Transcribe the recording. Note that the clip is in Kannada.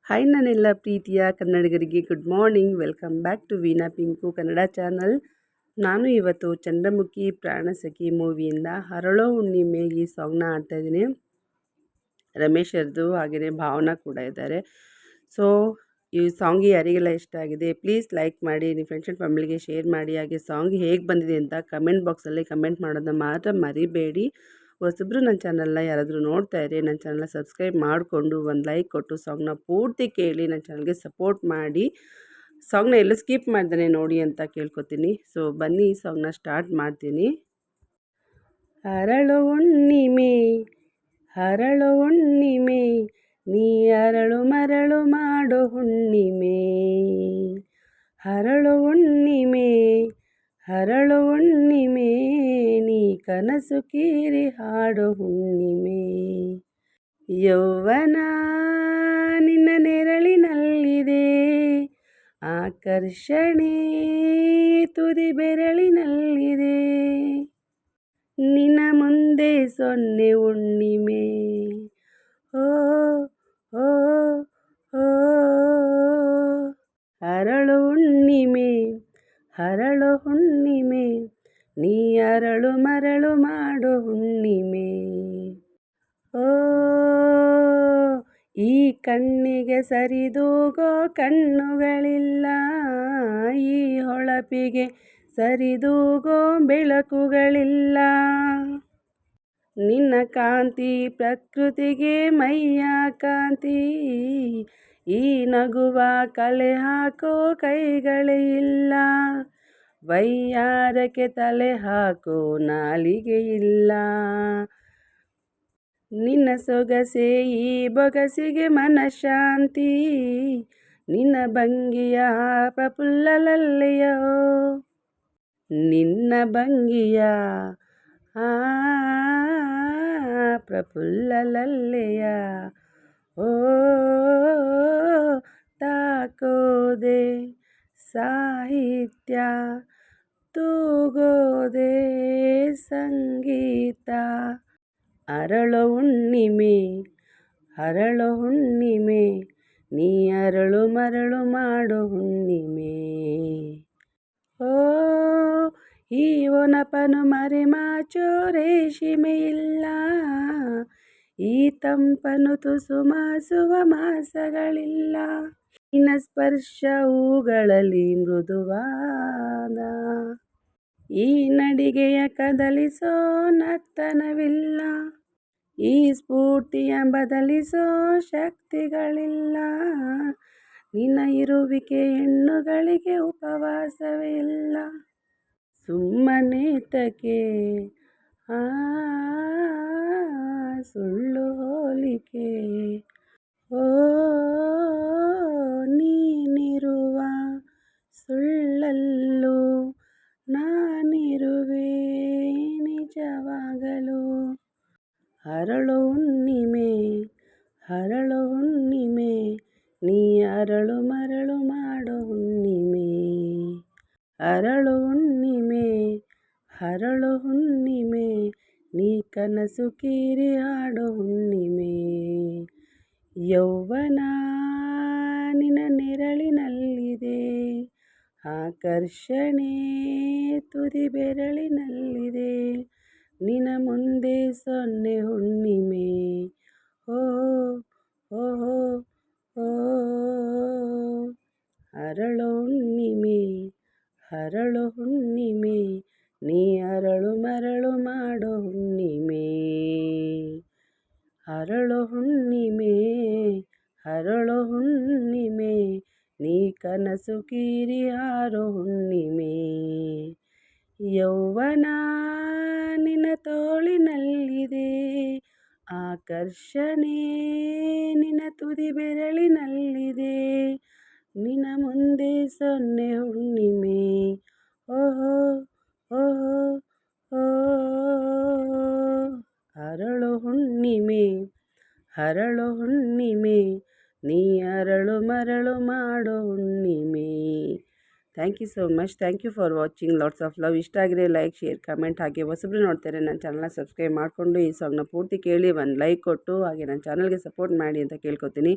ಹಾಯ್ ನನ್ನೆಲ್ಲ ಪ್ರೀತಿಯ ಕನ್ನಡಿಗರಿಗೆ good morning. Welcome back to Veena Pinku Kannada channel. ನಾನು ಇವತ್ತು ಚಂದ್ರಮುಖಿ ಪ್ರಾಣಸಖಿ ಮೂವಿಯಿಂದ ಹರಳೋ ಹುಣ್ಣಿಮೆ ಈ ಸಾಂಗ್ನ ಆಡ್ತಾಯಿದ್ದೀನಿ. ರಮೇಶ್ ಅವ್ರದ್ದು ಹಾಗೆಯೇ ಭಾವನಾ ಕೂಡ ಇದ್ದಾರೆ. ಸೊ ಈ ಸಾಂಗ್ ಯಾರಿಗೆಲ್ಲ ಇಷ್ಟ ಆಗಿದೆ ಪ್ಲೀಸ್ ಲೈಕ್ ಮಾಡಿ, ನಿಮ್ಮ ಫ್ರೆಂಡ್ಸ್ ಆ್ಯಂಡ್ ಫ್ಯಾಮಿಲಿಗೆ ಶೇರ್ ಮಾಡಿ. ಹಾಗೆ ಸಾಂಗ್ ಹೇಗೆ ಬಂದಿದೆ ಅಂತ ಕಮೆಂಟ್ ಬಾಕ್ಸಲ್ಲಿ ಕಮೆಂಟ್ ಮಾಡೋದನ್ನ ಮಾತ್ರ ಮರಿಬೇಡಿ. ಹೊಸಬ್ರು ನನ್ನ ಚಾನಲ್ನ ಯಾರಾದರೂ ನೋಡ್ತಾ ಇದ್ರೆ ನನ್ನ ಚಾನಲ್ನ ಸಬ್ಸ್ಕ್ರೈಬ್ ಮಾಡಿಕೊಂಡು ಒಂದು ಲೈಕ್ ಕೊಟ್ಟು ಸಾಂಗ್ನ ಪೂರ್ತಿ ಕೇಳಿ ನನ್ನ ಚಾನಲ್ಗೆ ಸಪೋರ್ಟ್ ಮಾಡಿ. ಸಾಂಗ್ನ ಎಲ್ಲೂ ಸ್ಕಿಪ್ ಮಾಡ್ದೇ ನೋಡಿ ಅಂತ ಕೇಳ್ಕೊತೀನಿ. ಸೊ ಬನ್ನಿ ಈ ಸಾಂಗ್ನ ಸ್ಟಾರ್ಟ್ ಮಾಡ್ತೀನಿ. ಹರಳು ಹುಣ್ಣಿಮೆ ಹರಳು ಹುಣ್ಣಿಮೆ, ನೀ ಅರಳು ಮರಳು ಮಾಡೋ ಹುಣ್ಣಿಮೆ. ಹರಳು ಹುಣ್ಣಿಮೆ ಹರಳು ಹುಣ್ಣಿಮೆ, ನೀ ಕನಸು ಕೀರಿ ಹಾಡೋ ಹುಣ್ಣಿಮೆ. ಯೌವನ ನಿನ್ನ ನೆರಳಿನಲ್ಲಿದೆ, ಆಕರ್ಷಣೆ ತುದಿ ಬೆರಳಿನಲ್ಲಿದೆ. ನಿನ್ನ ಮುಂದೆ ಸೊನ್ನೆ ಹುಣ್ಣಿಮೆ. ಓ ಓ ಓ ಹರಳು ಹುಣ್ಣಿಮೆ ಹರಳು ಹುಣ್ಣಿಮೆ, ನೀ ಅರಳು ಮರಳು ಮಾಡೋ ಹುಣ್ಣಿಮೆ. ಓ ಈ ಕಣ್ಣಿಗೆ ಸರಿದೂಗೋ ಕಣ್ಣುಗಳಿಲ್ಲ, ಈ ಹೊಳಪಿಗೆ ಸರಿದೂಗೋ ಬೆಳಕುಗಳಿಲ್ಲ. ನಿನ್ನ ಕಾಂತಿ ಪ್ರಕೃತಿಗೆ ಮೈಯ ಕಾಂತಿ, ಈ ನಗುವ ಕಲೆ ಹಾಕೋ ಕೈಗಳೇ ಇಲ್ಲ. ವೈಯಾರಕ್ಕೆ ತಲೆ ಹಾಕೋ ನಾಲಿಗೆ ಇಲ್ಲ. ನಿನ್ನ ಸೊಗಸೆ ಈ ಬೊಗಸಿಗೆ ಮನಶಾಂತಿ, ನಿನ್ನ ಭಂಗಿಯ ಪ್ರಫುಲ್ಲಲಲ್ಲೆಯೋ. ನಿನ್ನ ಭಂಗಿಯ ಪ್ರಫುಲ್ಲಲಲ್ಲೆಯ. ಓ ತಾಕೋದೆ ಸಾಹಿತ್ಯ, ತೂಗೋದೆ ಸಂಗೀತ. ಅರಳು ಹುಣ್ಣಿಮೆ ಹರಳು ಹುಣ್ಣಿಮೆ, ನೀ ಅರಳು ಮರಳು ಮಾಡೋ ಹುಣ್ಣಿಮೆ. ಓ ಈ ಒನಪನು ಮರೆಮಾಚೋ ರೇಷಿಮೆ ಇಲ್ಲ, ಈ ತಂಪನು ತುಸು ಮಾಸುವ ಮಾಸಗಳಿಲ್ಲ. ನಿನ್ನ ಸ್ಪರ್ಶ ಹೂಗಳಲ್ಲಿ ಮೃದುವಾದ, ಈ ನಡಿಗೆಯ ಕದಲಿಸೋ ನರ್ತನವಿಲ್ಲ. ಈ ಸ್ಫೂರ್ತಿಯ ಬದಲಿಸೋ ಶಕ್ತಿಗಳಿಲ್ಲ. ನಿನ್ನ ಇರುವಿಕೆ ಹೆಣ್ಣುಗಳಿಗೆ ಉಪವಾಸವೇ ಇಲ್ಲ. ಸುಮ್ಮನೇತಕ್ಕೆ ಸುಳ್ಳು ಹೋಲಿಕೆ. ಓ ನೀನಿರುವ ಸುಳ್ಳಲ್ಲೂ ನಾನಿರುವೆ ನಿಜವಾಗಲು. ಹರಳು ಹುಣ್ಣಿಮೆ ಹರಳು ಹುಣ್ಣಿಮೆ, ನೀ ಅರಳು ಮರಳು ಮಾಡೋ ಹುಣ್ಣಿಮೆ. ಅರಳು ಹುಣ್ಣಿಮೆ ಹರಳು ಹುಣ್ಣಿಮೆ, ನೀ ಕನಸು ಕೀರಿ ಹಾಡೋ ಹುಣ್ಣಿಮೆ. ಯೌವನ ನಿನ್ನ ನೆರಳಿನಲ್ಲಿದೆ, ಆಕರ್ಷಣೆ ತುದಿ ಬೆರಳಿನಲ್ಲಿದೆ. ನಿನ್ನ ಮುಂದೆ ಸೊನ್ನೆ ಹುಣ್ಣಿಮೆ. ಓ ಓ ಓ ಹರಳು ಹುಣ್ಣಿಮೆ ಹರಳು ಹುಣ್ಣಿಮೆ, ನೀ ಅರಳು ಮರಳು ಮಾಡೋ ಹುಣ್ಣಿಮೆ. ಹರಳು ಹುಣ್ಣಿಮೆ ಹರಳು ಹುಣ್ಣಿಮೆ, ನೀ ಕನಸು ಕೀರಿ ಹಾರೋ ಹುಣ್ಣಿಮೆ. ಯೌವನ ನಿನ್ನ ತೋಳಿನಲ್ಲಿದೆ, ಆಕರ್ಷಣೆ ನಿನ್ನ ತುದಿ ಬೆರಳಿನಲ್ಲಿದೆ. ನಿನ್ನ ಮುಂದೆ ಸೊನ್ನೆ ಹುಣ್ಣಿಮೆ. ಓಹೋ ಓಹೋ ಓ ಹರಳು ಹುಣ್ಣಿಮೆ ಹರಳು ಹುಣ್ಣಿಮೆ, ನೀ ಅರಳು ಮರಳು ಮಾಡೋ ಹುಣ್ಣಿಮೆ. Thank you so much. Thank you for watching. Lots of love. ಇಷ್ಟ ಆಗಿದ್ರೆ ಲೈಕ್ ಶೇರ್ ಕಮೆಂಟ್, ಹಾಗೆ ಹೊಸಬ್ರು ನೋಡ್ತಾರೆ ನನ್ನ ಚಾನಲ್ನ ಸಬ್ಸ್ಕ್ರೈಬ್ ಮಾಡಿಕೊಂಡು ಈ ಸಾಂಗ್ನ ಪೂರ್ತಿ ಕೇಳಿ ಒಂದು ಲೈಕ್ ಕೊಟ್ಟು ಹಾಗೆ ನನ್ನ ಚಾನಲ್ಗೆ ಸಪೋರ್ಟ್ ಮಾಡಿ ಅಂತ ಕೇಳ್ಕೊತೀನಿ.